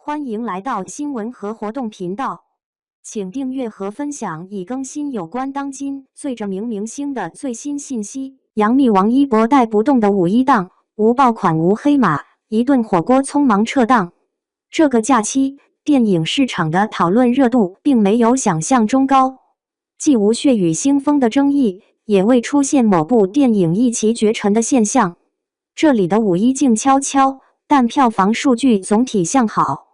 欢迎来到新闻和活动频道，请订阅和分享已更新有关当今最着名明星的最新信息。杨幂王一博带不动的五一档，无爆款无黑马，一顿火锅匆忙撤档。这个假期，电影市场的讨论热度并没有想象中高，既无血雨腥风的争议，也未出现某部电影一骑绝尘的现象。这里的五一静悄悄，但票房数据总体向好。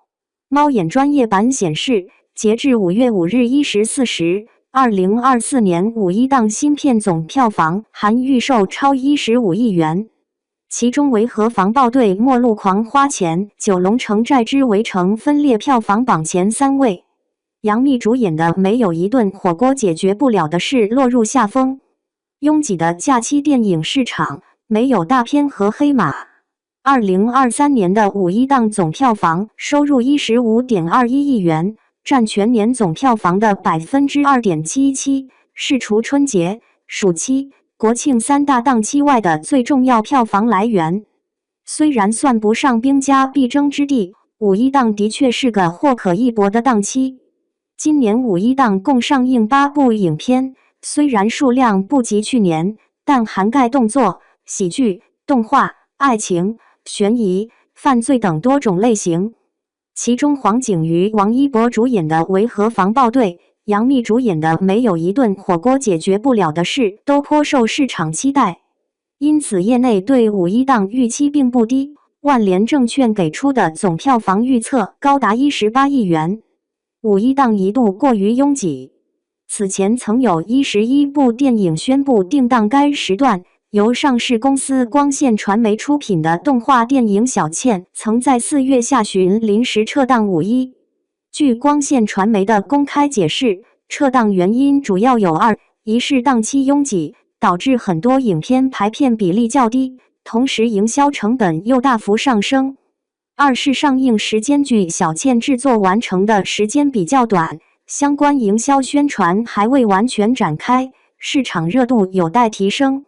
猫眼专业版显示，截至5月5日14时，2024年五一档新片总票房含预售超15亿元，其中维和防暴队、末路狂花钱、九龙城寨之围城分列票房榜前3位。杨幂主演的没有一顿火锅解决不了的事落入下风。拥挤的假期电影市场没有大片和黑马。2023年的五一档总票房收入15.21亿元，占全年总票房的 2.77%， 是除春节、暑期、国庆3大档期外的最重要票房来源。虽然算不上兵家必争之地，五一档的确是个或可一搏的档期。今年五一档共上映8部影片，虽然数量不及去年，但涵盖动作、喜剧、动画、爱情、悬疑、犯罪等多种类型。其中黄景瑜、王一博主演的《维和防暴队》，杨幂主演的《没有一顿火锅解决不了的事》都颇受市场期待，因此业内对五一档预期并不低。万联证券给出的总票房预测高达18亿元。五一档一度过于拥挤，此前曾有11部电影宣布定档该时段。由上市公司光线传媒出品的动画电影《小倩》曾在4月下旬临时撤档五一。据光线传媒的公开解释，撤档原因主要有2：一是档期拥挤，导致很多影片排片比例较低，同时营销成本又大幅上升；二是上映时间距《小倩》制作完成的时间比较短，相关营销宣传还未完全展开，市场热度有待提升。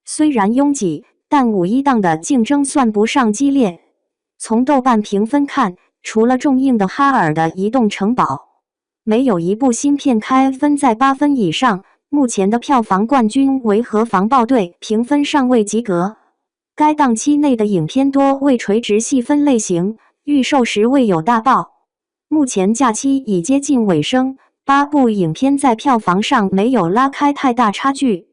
虽然拥挤，但五一档的竞争算不上激烈。从豆瓣评分看，除了重映的哈尔的移动城堡，没有一部新片开分在8分以上。目前的票房冠军维和防暴队评分尚未及格。该档期内的影片多为垂直细分类型，预售时未有大爆。目前假期已接近尾声，8部影片在票房上没有拉开太大差距。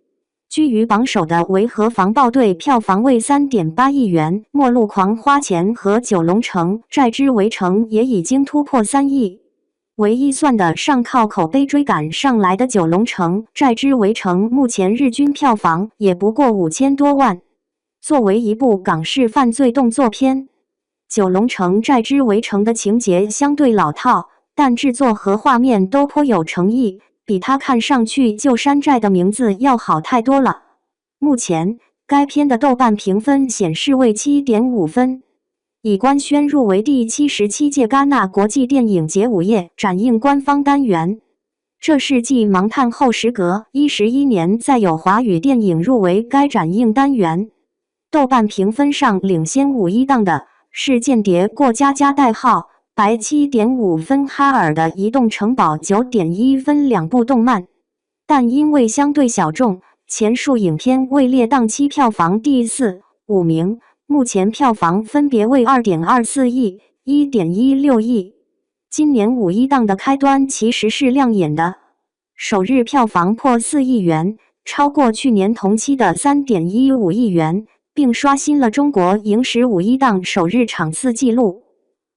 居于榜首的维和防暴队票房为 3.8 亿元，末路狂花钱和九龙城寨之围城也已经突破3亿。唯一算得上靠口碑追赶上来的九龙城寨之围城，目前日均票房也不过5000多万。作为一部港式犯罪动作片，九龙城寨之围城的情节相对老套，但制作和画面都颇有诚意，比他看上去就山寨的名字要好太多了。目前该片的豆瓣评分显示为 7.5 分，已官宣入围第77届戛纳国际电影节午夜展映官方单元。这是继盲探后时隔11年再有华语电影入围该展映单元。豆瓣评分上领先五一档的是《间谍过家家》代号白 7.5 分，哈尔的移动城堡 9.1 分两部动漫，但因为相对小众，前述影片位列档期票房第4、5名，目前票房分别为 2.24 亿、1.16亿。今年五一档的开端其实是亮眼的，首日票房破4亿元，超过去年同期的 3.15 亿元，并刷新了中国影史五一档首日场次纪录。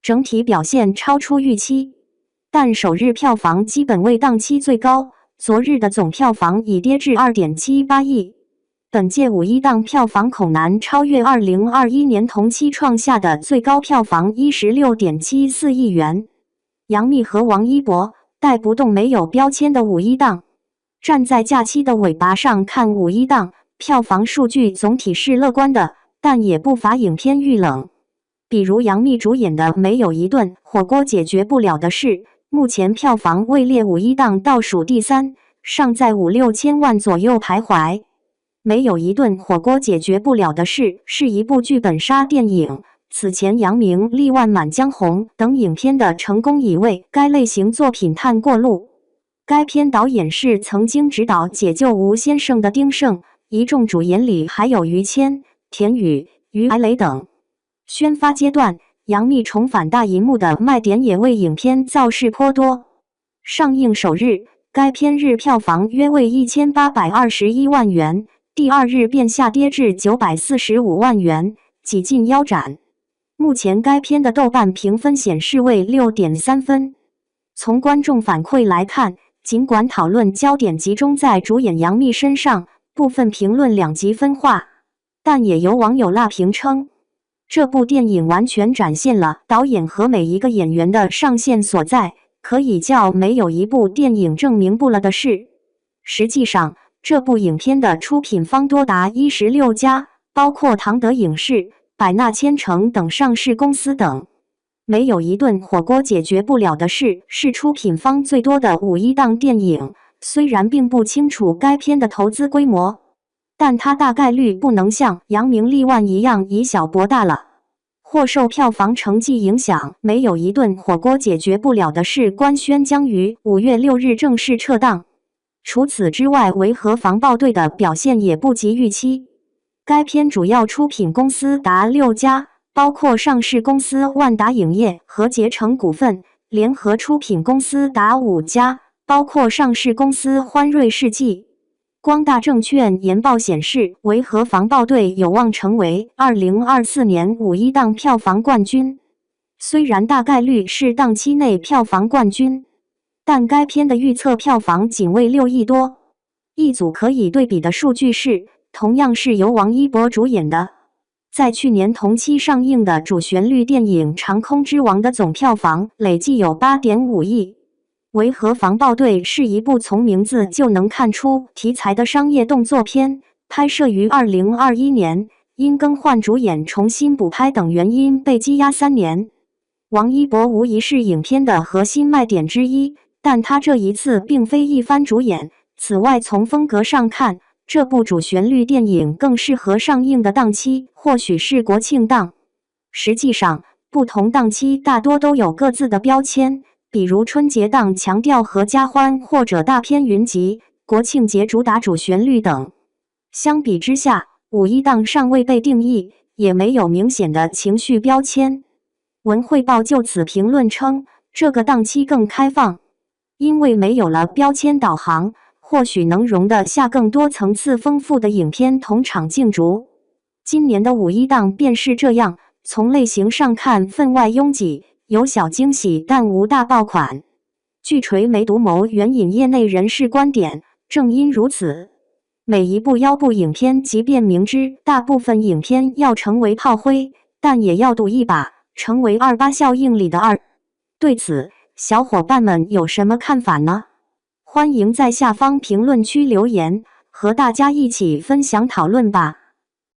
整体表现超出预期，但首日票房基本为档期最高，昨日的总票房已跌至 2.78 亿。本届五一档票房恐难超越2021年同期创下的最高票房 16.74 亿元。杨幂和王一博带不动没有标签的五一档。站在假期的尾巴上看五一档，票房数据总体是乐观的，但也不乏影片遇冷。比如杨幂主演的《没有一顿火锅解决不了的事》，目前票房位列五一档倒数第3，尚在5-6千万左右徘徊。没有一顿火锅解决不了的事是一部剧本杀电影，此前扬名立万、满江红等影片的成功已为该类型作品探过路。该片导演是曾经执导《解救吴先生》的丁晟，一众主演里还有于谦、田雨、于艾蕾等。宣发阶段，杨幂重返大银幕的卖点也为影片造势颇多。上映首日，该片日票房约为1821万元，第二日便下跌至945万元，几近腰斩。目前该片的豆瓣评分显示为6.3分。从观众反馈来看，尽管讨论焦点集中在主演杨幂身上，部分评论两极分化，但也有网友辣评称，这部电影完全展现了导演和每一个演员的上限所在，可以叫没有一部电影证明不了的事。实际上，这部影片的出品方多达16家，包括唐德影视、百纳千城等上市公司等。没有一顿火锅解决不了的事是出品方最多的五一档电影，虽然并不清楚该片的投资规模，但它大概率不能像扬名立万一样以小博大了。或受票房成绩影响，没有一顿火锅解决不了的事官宣将于5月6日正式撤档。除此之外，维和防暴队的表现也不及预期。该片主要出品公司达6家，包括上市公司万达影业和捷成股份；联合出品公司达5家，包括上市公司欢瑞世纪。光大证券研报显示，维和防暴队有望成为2024年五一档票房冠军。虽然大概率是档期内票房冠军，但该片的预测票房仅为6亿多。一组可以对比的数据是，同样是由王一博主演的，在去年同期上映的主旋律电影《长空之王》的总票房累计有 8.5 亿。维和防暴队是一部从名字就能看出题材的商业动作片，拍摄于2021年，因更换主演重新补拍等原因被积压3年。王一博无疑是影片的核心卖点之一，但他这一次并非一番主演。此外，从风格上看，这部主旋律电影更适合上映的档期或许是国庆档。实际上，不同档期大多都有各自的标签，比如春节档强调合家欢或者大片云集，国庆节主打主旋律等。相比之下，五一档尚未被定义，也没有明显的情绪标签。文汇报就此评论称，这个档期更开放，因为没有了标签导航，或许能容得下更多层次丰富的影片同场竞逐。今年的五一档便是这样，从类型上看分外拥挤，有小惊喜但无大爆款。据垂眉独谋援引业内人士观点，正因如此，每一部腰部影片即便明知大部分影片要成为炮灰，但也要赌一把，成为28效应里的2。对此，小伙伴们有什么看法呢？欢迎在下方评论区留言，和大家一起分享讨论吧。